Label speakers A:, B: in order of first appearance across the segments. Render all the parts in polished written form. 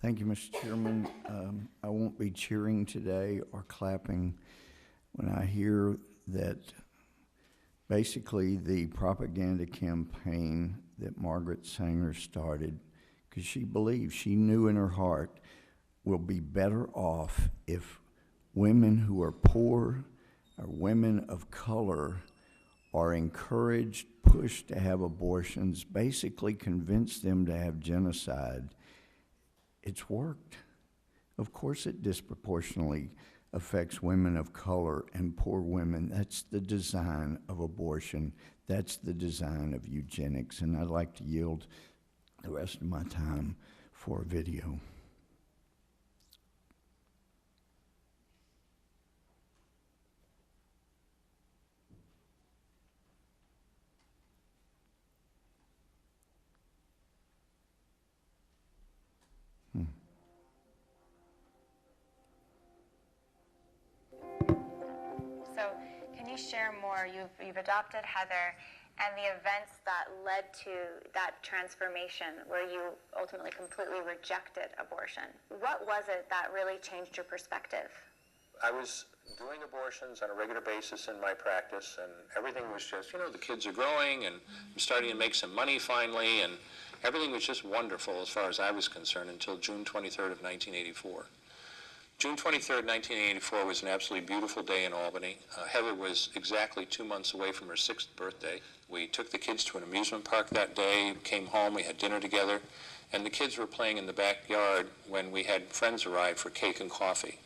A: Thank you, Mr. Chairman. I won't be cheering today or clapping when I hear that basically the propaganda campaign that Margaret Sanger started, because she believed, she knew in her heart, we'll be better off if women who are poor or women of color are encouraged, pushed to have abortions, basically convince them to have genocide. It's worked. Of course it disproportionately affects women of color and poor women. That's the design of abortion. That's the design of eugenics. And I'd like to yield the rest of my time for a video.
B: So can you share more? You've adopted Heather and the events that led to that transformation where you ultimately completely rejected abortion. What was it that really changed your perspective?
C: I was doing abortions on a regular basis in my practice, and everything was just, the kids are growing, and I'm starting to make some money finally, and everything was just wonderful as far as I was concerned until June 23rd of 1984. June 23rd, 1984 was an absolutely beautiful day in Albany. Heather was exactly 2 months away from her 6th birthday. We took the kids to an amusement park that day, came home, we had dinner together, and the kids were playing in the backyard when we had friends arrive for cake and coffee.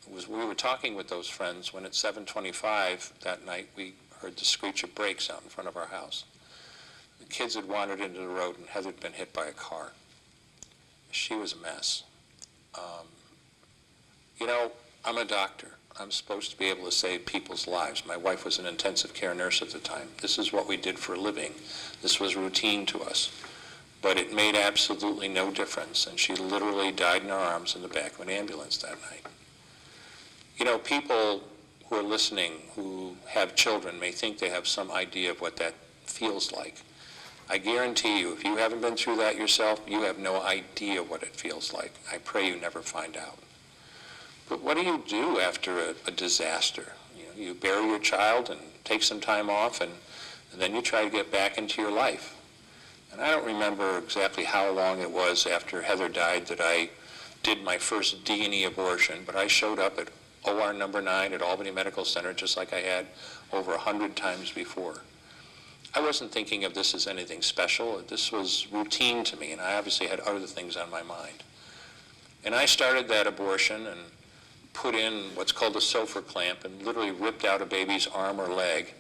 C: We were talking with those friends when at 7:25 that night we heard the screech of brakes out in front of our house. The kids had wandered into the road and Heather had been hit by a car. She was a mess. I'm a doctor. I'm supposed to be able to save people's lives. My wife was an intensive care nurse at the time. This is what we did for a living. This was routine to us. But it made absolutely no difference, and she literally died in our arms in the back of an ambulance that night. People who are listening who have children may think they have some idea of what that feels like. I guarantee you, if you haven't been through that yourself, you have no idea what it feels like. I pray you never find out. But what do you do after a disaster? You bury your child and take some time off, and then you try to get back into your life. And I don't remember exactly how long it was after Heather died that I did my first D&E abortion, but I showed up at OR number 9 at Albany Medical Center just like I had over 100 times before. I wasn't thinking of this as anything special. This was routine to me, and I obviously had other things on my mind. And I started that abortion and put in what's called a Sofer clamp and literally ripped out a baby's arm or leg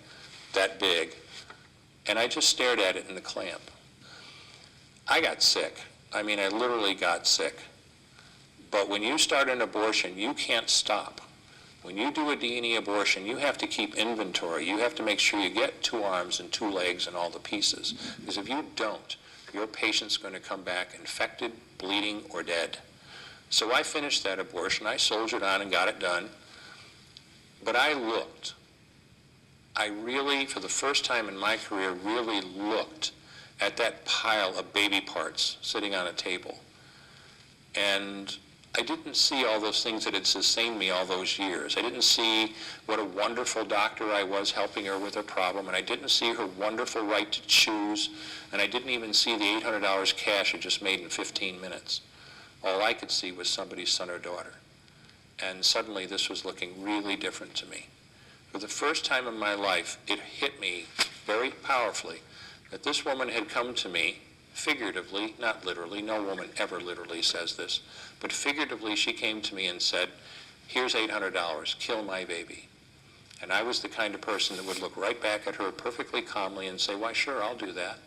C: that big, and I just stared at it in the clamp. I got sick. I literally got sick. But when you start an abortion, you can't stop. When you do a D&E abortion, you have to keep inventory. You have to make sure you get 2 arms and 2 legs and all the pieces. Because if you don't, your patient's going to come back infected, bleeding, or dead. So I finished that abortion. I soldiered on and got it done. But I looked. I really, for the first time in my career, really looked at that pile of baby parts sitting on a table. And I didn't see all those things that had sustained me all those years. I didn't see what a wonderful doctor I was helping her with her problem, and I didn't see her wonderful right to choose, and I didn't even see the $800 cash I just made in 15 minutes. All I could see was somebody's son or daughter. And suddenly this was looking really different to me. For the first time in my life, it hit me very powerfully that this woman had come to me figuratively, not literally. No woman ever literally says this. But figuratively, she came to me and said, here's $800, kill my baby. And I was the kind of person that would look right back at her perfectly calmly and say, why, sure, I'll do that.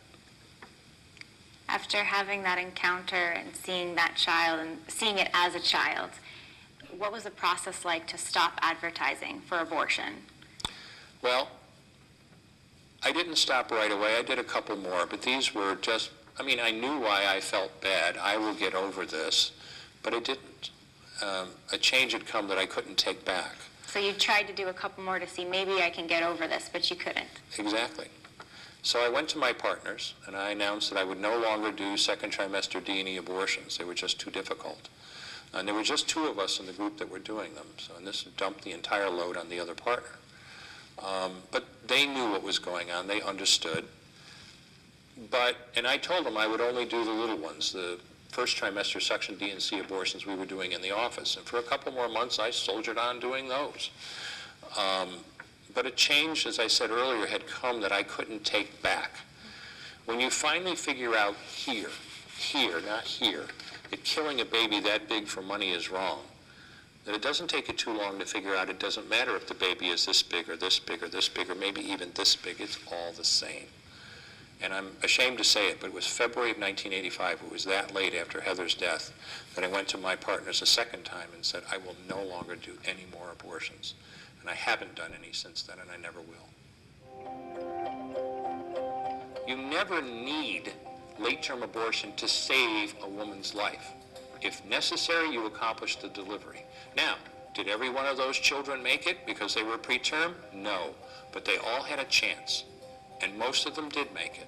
B: After having that encounter and seeing that child and seeing it as a child, what was the process like to stop advertising for abortion?
C: Well, I didn't stop right away. I did a couple more, but these were just, I knew why I felt bad. I will get over this, but I didn't. A change had come that I couldn't take back.
B: So you tried to do a couple more to see maybe I can get over this, but you couldn't.
C: Exactly. So I went to my partners, and I announced that I would no longer do second trimester D&E abortions. They were just too difficult. And there were just 2 of us in the group that were doing them. So, and this dumped the entire load on the other partner. But they knew what was going on. They understood. And I told them I would only do the little ones, the first trimester section D and C abortions we were doing in the office. And for a couple more months, I soldiered on doing those. But a change, as I said earlier, had come that I couldn't take back. When you finally figure out here, not here, that killing a baby that big for money is wrong, that it doesn't take you too long to figure out it doesn't matter if the baby is this big or this big or this big or maybe even this big, it's all the same. And I'm ashamed to say it, but it was February of 1985, it was that late after Heather's death, that I went to my partners a second time and said, I will no longer do any more abortions. And I haven't done any since then, and I never will. You never need late-term abortion to save a woman's life. If necessary, you accomplish the delivery. Now, did every one of those children make it because they were preterm? No, but they all had a chance, and most of them did make it.